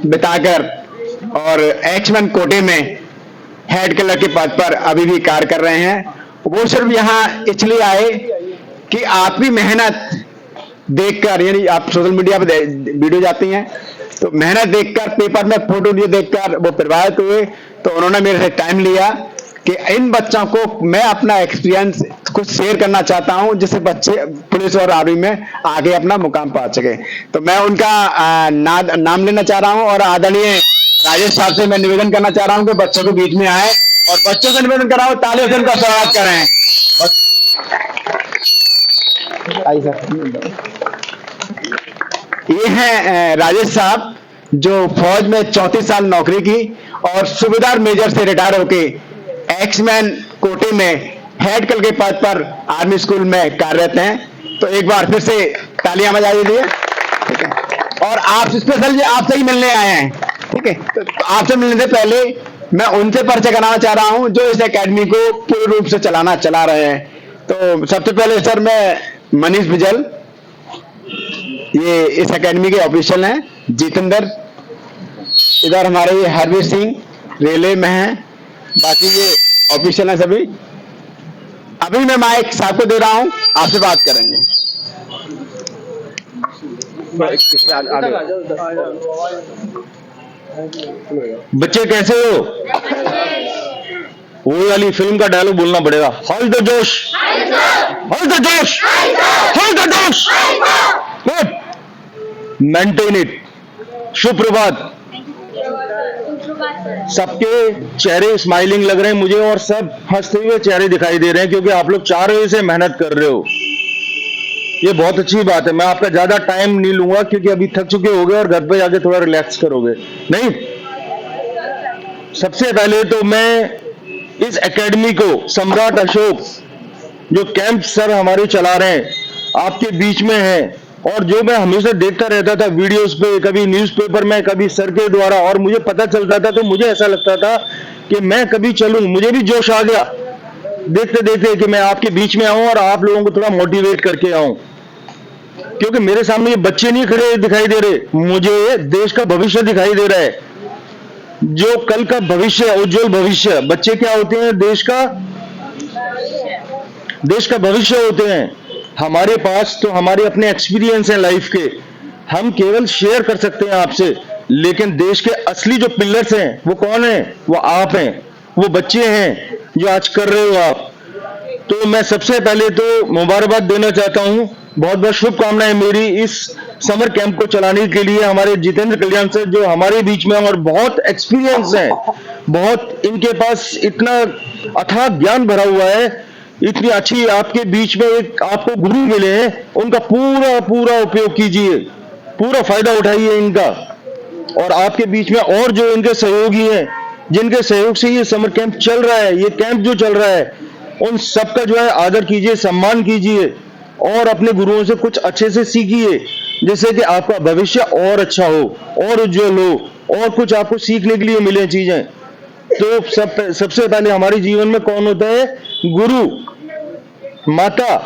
बिताकर और एक्समैन कोटे में हेड क्लर्क के पद पर अभी भी कार्य कर रहे हैं। वो सिर्फ यहाँ इसलिए आए कि आपकी मेहनत देखकर, यानी आप सोशल मीडिया पर वीडियो जाती हैं तो मेहनत देखकर, पेपर में फोटो देखकर वो प्रभावित हुए, तो उन्होंने मेरे से टाइम लिया कि इन बच्चों को मैं अपना एक्सपीरियंस कुछ शेयर करना चाहता हूं, जिससे बच्चे पुलिस और आर्मी में आगे अपना मुकाम पा सके। तो मैं उनका नाम लेना चाह रहा हूं और आदरणीय राजेश साहब से मैं निवेदन करना चाह रहा हूं कि बच्चों के बीच में आए और बच्चों से निवेदन कर रहा हूं तालियों से उनका स्वागत करें। आई सर, ये हैं राजेश साहब जो फौज में 34 साल नौकरी की और सूबेदार मेजर से रिटायर होके एक्समैन कोटे में हेड क्लर्क के पद पर आर्मी स्कूल में कार्यरत हैं। तो एक बार फिर से तालियां बजा दीजिए। ठीक है, और आप स्पेशल आपसे ही मिलने आए हैं। ठीक है, तो आपसे मिलने से पहले मैं उनसे परिचय कराना चाह रहा हूं जो इस एकेडमी को पूर्ण रूप से चला रहे हैं। तो सबसे पहले सर मैं मनीष बिजल, ये इस एकेडमी के ऑफिशियल हैं। जितेंद्र, इधर हमारे ये हरवीर सिंह रेलवे में हैं, बाकी ये ऑफिशियल हैं सभी। अभी मैं माइक साहब को दे रहा हूं, आपसे बात करेंगे। बच्चे कैसे हो? वो वाली फिल्म का डायलॉग बोलना पड़ेगा, होल्ड द जोश, होल्ड द जोश, होल्ड द जोश, मेंटेन इट। शुभ प्रभात। सबके चेहरे स्माइलिंग लग रहे हैं मुझे और सब हंसते हुए चेहरे दिखाई दे रहे हैं, क्योंकि आप लोग 4 बजे से मेहनत कर रहे हो। ये बहुत अच्छी बात है। मैं आपका ज्यादा टाइम नहीं लूंगा क्योंकि अभी थक चुके होगे और घर पे जाके थोड़ा रिलैक्स करोगे। नहीं, सबसे पहले तो मैं इस एकेडमी को सम्राट अशोक जो कैंप सर हमारे चला रहे हैं आपके बीच में है, और जो मैं हमेशा देखता रहता था वीडियोस पे, कभी न्यूज़पेपर में, कभी सर के द्वारा, और मुझे पता चलता था तो मुझे ऐसा लगता था कि मैं कभी चलूं। मुझे भी जोश आ गया देखते देखते कि मैं आपके बीच में आऊं और आप लोगों को थोड़ा मोटिवेट करके आऊं, क्योंकि मेरे सामने ये बच्चे नहीं खड़े दिखाई दे रहे, मुझे देश का भविष्य दिखाई दे रहा है। जो कल का भविष्य, उज्जवल भविष्य। बच्चे क्या होते हैं? देश का भविष्य होते हैं। हमारे पास तो हमारे अपने एक्सपीरियंस हैं लाइफ के, हम केवल शेयर कर सकते हैं आपसे, लेकिन देश के असली जो पिलर्स हैं वो कौन है? वो आप हैं, वो बच्चे हैं जो आज कर रहे हो आप। तो मैं सबसे पहले तो मुबारकबाद देना चाहता हूं, बहुत बहुत शुभकामनाएं मेरी इस समर कैंप को चलाने के लिए हमारे जितेंद्र कल्याण सर जो हमारे बीच में और बहुत एक्सपीरियंस है, बहुत इनके पास इतना अथाह ज्ञान भरा हुआ है, इतनी अच्छी आपके बीच में एक आपको गुरु मिले हैं, उनका पूरा पूरा उपयोग कीजिए, पूरा फायदा उठाइए इनका। और आपके बीच में और जो इनके सहयोगी हैं, जिनके सहयोग से ये समर कैंप चल रहा है, ये कैंप जो चल रहा है, उन सबका जो है आदर कीजिए, सम्मान कीजिए और अपने गुरुओं से कुछ अच्छे से सीखिए, जिससे कि आपका भविष्य और अच्छा हो और उज्जवल हो और कुछ आपको सीखने के लिए मिले चीजें। तो सबसे पहले हमारे जीवन में कौन होता है? गुरु, माता,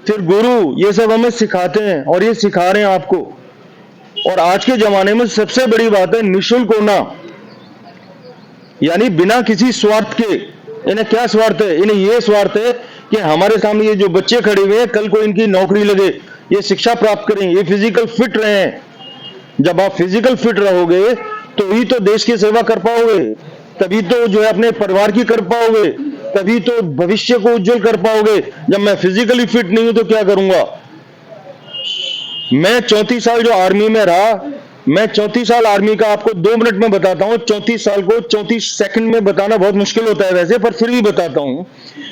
फिर गुरु, ये सब हमें सिखाते हैं और ये सिखा रहे हैं आपको। और आज के जमाने में सबसे बड़ी बात है निःशुल्क होना, यानी बिना किसी स्वार्थ के। इन्हें क्या स्वार्थ है? इन्हें ये स्वार्थ है कि हमारे सामने ये जो बच्चे खड़े हुए हैं, कल को इनकी नौकरी लगे, ये शिक्षा प्राप्त करें, ये फिजिकल फिट रहे। जब आप फिजिकल फिट रहोगे तो ही तो देश की सेवा कर पाओगे, तभी तो जो है अपने परिवार की कर पाओगे, तभी तो भविष्य को उज्जवल कर पाओगे। जब मैं फिजिकली फिट नहीं हूं तो क्या करूंगा? मैं 34 साल जो आर्मी में रहा, मैं 34 साल आर्मी का आपको 2 मिनट में बताता हूं। 34 साल को 34 सेकंड में बताना बहुत मुश्किल होता है वैसे, पर फिर भी बताता हूं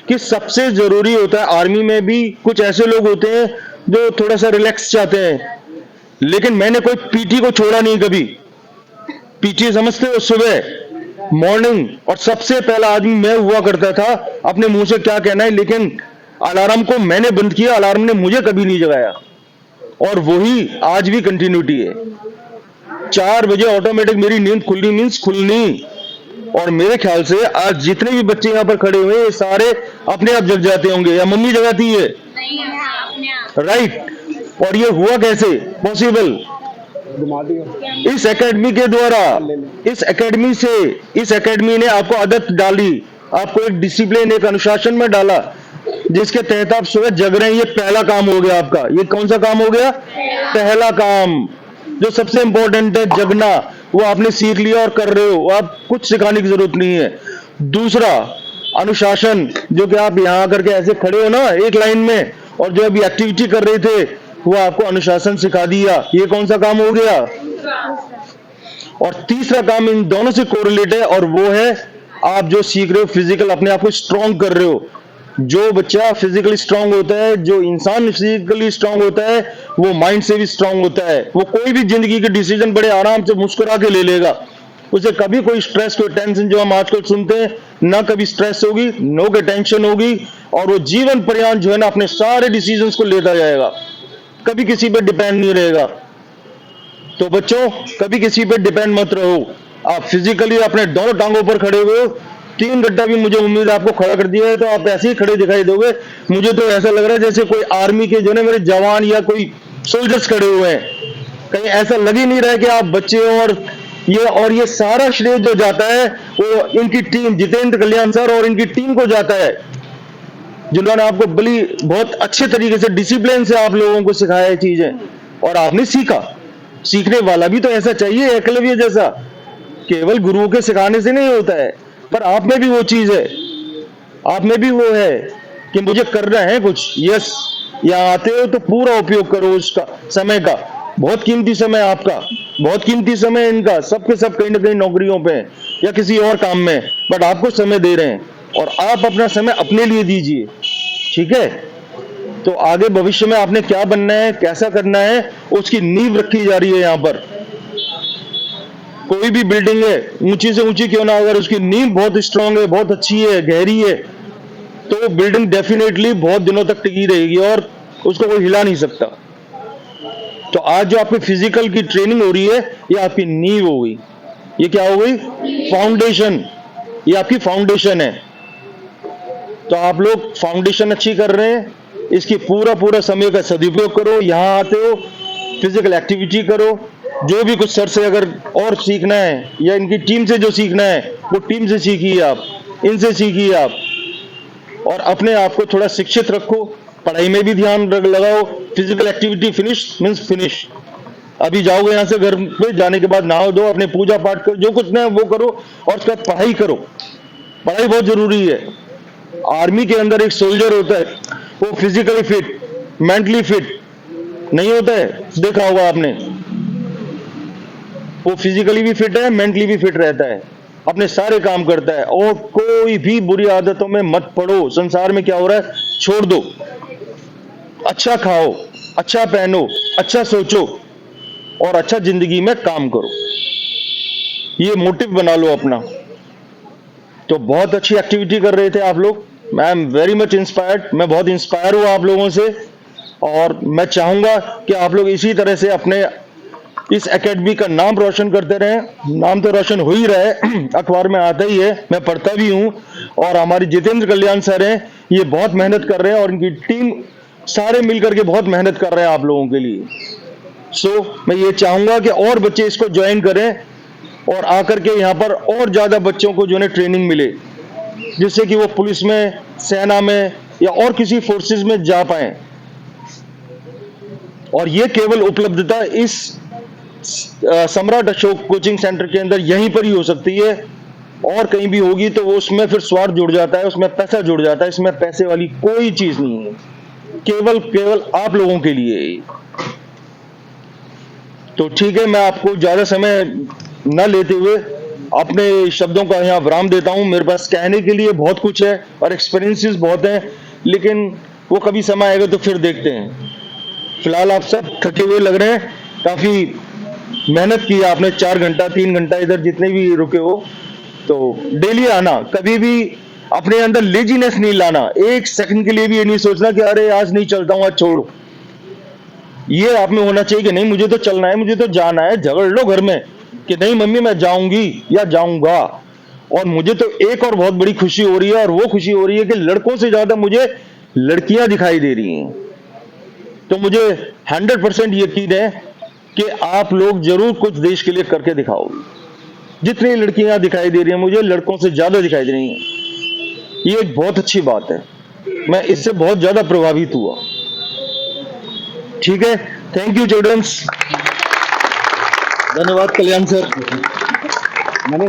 कि सबसे जरूरी होता है आर्मी में भी कुछ ऐसे लोग होते हैं जो थोड़ा सा रिलैक्स चाहते हैं, लेकिन मैंने कोई पीटी को छोड़ा नहीं कभी। पीटी समझते हो? सुबह मॉर्निंग, और सबसे पहला आदमी मैं हुआ करता था। अपने मुंह से क्या कहना है, लेकिन अलार्म को मैंने बंद किया, अलार्म ने मुझे कभी नहीं जगाया, और वही आज भी कंटिन्यूटी है। 4 बजे ऑटोमेटिक मेरी नींद खुलनी मीन्स खुलनी। और मेरे ख्याल से आज जितने भी बच्चे यहाँ पर खड़े हुए हैं, सारे अपने आप जग जाते होंगे, या मम्मी जगाती है? राइट। और ये हुआ कैसे पॉसिबल? इस एकेडमी के द्वारा, इस एकेडमी ने आपको आदत डाली, आपको एक डिसिप्लिन, एक अनुशासन में डाला, जिसके तहत आप सुबह जग रहे हैं। ये पहला काम हो गया आपका। ये कौन सा काम हो गया? पहला काम, जो सबसे इंपॉर्टेंट है, जगना, वो आपने सीख लिया और कर रहे हो, आप कुछ सिखाने की जरूरत नहीं है। दूसरा, अनुशासन, जो कि आप यहां आकर के ऐसे खड़े हो ना एक लाइन में, और जो अभी एक्टिविटी कर रहे थे वो आपको अनुशासन सिखा दिया। ये कौन सा काम हो गया? और तीसरा काम इन दोनों से कोरिलेट है, और वो है आप जो सीख रहे हो फिजिकल, अपने आप को स्ट्रांग कर रहे हो। जो बच्चा फिजिकली स्ट्रांग होता है, जो इंसान फिजिकली स्ट्रांग होता है, वो माइंड से भी स्ट्रांग होता है। वो कोई भी जिंदगी के डिसीजन बड़े आराम से मुस्कुरा के ले लेगा। उसे कभी कोई स्ट्रेस, कोई टेंशन, जो हम आजकल सुनते हैं ना, कभी स्ट्रेस होगी, नो कोई टेंशन होगी, और वो जीवन पर्यंत जो है ना अपने सारे डिसीजंस को लेता जाएगा, कभी किसी पे डिपेंड नहीं रहेगा। तो बच्चों, कभी किसी पे डिपेंड मत रहो। आप फिजिकली अपने दोनों टांगों पर खड़े हुए हो। 3 घंटा भी मुझे उम्मीद है आपको खड़ा कर दिया है, तो आप ऐसे ही खड़े दिखाई दोगे। मुझे तो ऐसा लग रहा है जैसे कोई आर्मी के जो है मेरे जवान या कोई सोल्जर्स खड़े हुए हैं। कहीं ऐसा लग ही नहीं रहा है कि आप बच्चे हो। और ये सारा श्रेय जो जाता है वो इनकी टीम, जितेंद्र कल्याण सर और इनकी टीम को जाता है, जिन्होंने आपको बहुत अच्छे तरीके से, डिसिप्लिन से आप लोगों को सिखाया है चीजें, और आपने सीखा। सीखने वाला भी तो ऐसा चाहिए, एकलव्य जैसा। केवल गुरुओं के सिखाने से नहीं होता है, पर आप में भी वो चीज है, आप में भी वो है कि मुझे करना है कुछ। यस, यहाँ आते हो तो पूरा उपयोग करो उसका, समय का। बहुत कीमती समय आपका, बहुत कीमती समय इनका। सबके सब कहीं ना कहीं नौकरियों पे हैं या किसी और काम में, बट आपको समय दे रहे हैं, और आप अपना समय अपने लिए दीजिए। ठीक है? तो आगे भविष्य में आपने क्या बनना है, कैसा करना है, उसकी नींव रखी जा रही है यहाँ पर। कोई भी बिल्डिंग है, ऊंची से ऊंची क्यों ना, अगर उसकी नींव बहुत स्ट्रांग है, बहुत अच्छी है, गहरी है, तो बिल्डिंग डेफिनेटली बहुत दिनों तक टिकी रहेगी और उसको कोई हिला नहीं सकता। तो आज जो आपकी फिजिकल की ट्रेनिंग हो रही है, ये आपकी नींव हो गई। ये क्या हो गई? फाउंडेशन। ये आपकी फाउंडेशन है। तो आप लोग फाउंडेशन अच्छी कर रहे हैं, इसकी पूरा समय का सदुपयोग करो। यहाँ आते हो, फिजिकल एक्टिविटी करो। जो भी कुछ सर से अगर और सीखना है, या इनकी टीम से जो सीखना है, वो टीम से सीखिए आप, इनसे सीखिए आप, और अपने आप को थोड़ा शिक्षित रखो। पढ़ाई में भी ध्यान लगाओ। Physical activity finish means finish. अभी जाओगे यहाँ से, घर पे जाने के बाद नहाओ धो, अपने पूजा पाठ करो, जो कुछ ना वो करो, और उसके बाद पढ़ाई करो। पढ़ाई बहुत जरूरी है। आर्मी के अंदर एक सोल्जर होता है, वो फिजिकली फिट, मेंटली फिट नहीं होता है, देखा होगा आपने। वो फिजिकली भी फिट है, मेंटली भी फिट रहता है, अपने सारे काम करता है, और कोई भी बुरी आदतों में मत पड़ो। संसार में क्या हो रहा है, छोड़ दो। अच्छा खाओ, अच्छा पहनो, अच्छा सोचो, और अच्छा जिंदगी में काम करो। ये मोटिव बना लो अपना। तो बहुत अच्छी एक्टिविटी कर रहे थे आप लोग। I am very much inspired. मैं बहुत इंस्पायर हुआ आप लोगों से, और मैं चाहूंगा कि आप लोग इसी तरह से अपने इस एकेडमी का नाम रोशन करते रहें। नाम तो रोशन हो ही रहा है, अखबार में आता ही है, मैं पढ़ता भी हूं। और हमारे जितेंद्र कल्याण सर हैं, ये बहुत मेहनत कर रहे हैं, और इनकी टीम सारे मिलकर के बहुत मेहनत कर रहे हैं आप लोगों के लिए। मैं ये चाहूंगा कि और बच्चे इसको ज्वाइन करें, और आकर के यहाँ पर और ज्यादा बच्चों को जो है ट्रेनिंग मिले, जिससे कि वो पुलिस में, सेना में, या और किसी फोर्सेस में जा पाए। और ये केवल उपलब्धता इस सम्राट अशोक कोचिंग सेंटर के अंदर यहीं पर ही हो सकती है। और कहीं भी होगी तो वो उसमें फिर स्वार्थ जुड़ जाता है, उसमें पैसा जुड़ जाता है। इसमें पैसे वाली कोई चीज नहीं है, केवल आप लोगों के लिए। तो ठीक है, मैं आपको ज्यादा समय न लेते हुए अपने शब्दों का यहाँ विराम देता हूँ। मेरे पास कहने के लिए बहुत कुछ है और एक्सपीरियंसेस बहुत हैं, लेकिन वो कभी समय आएगा तो फिर देखते हैं। फिलहाल आप सब थके हुए लग रहे हैं, काफी मेहनत की आपने, 4 घंटा 3 घंटा इधर जितने भी रुके हो। तो डेली आना, कभी भी अपने अंदर लेजीनेस नहीं लाना। 1 सेकंड के लिए भी ये नहीं सोचना कि अरे आज नहीं चलता हूं, आज छोड़ो। ये आप में होना चाहिए कि नहीं, मुझे तो चलना है, मुझे तो जाना है। झगड़ लो घर में कि नहीं मम्मी मैं जाऊंगी या जाऊंगा। और मुझे तो एक और बहुत बड़ी खुशी हो रही है, और वो खुशी हो रही है कि लड़कों से ज्यादा मुझे लड़कियां दिखाई दे रही हैं। तो मुझे 100% यकीन है कि आप लोग जरूर कुछ देश के लिए करके दिखाओ। जितनी लड़कियां दिखाई दे रही हैं मुझे लड़कों से ज्यादा दिखाई दे रही हैं, ये एक बहुत अच्छी बात है, मैं इससे बहुत ज्यादा प्रभावित हुआ। ठीक है, थैंक यू चिल्ड्रंस। धन्यवाद कल्याण सर। मैंने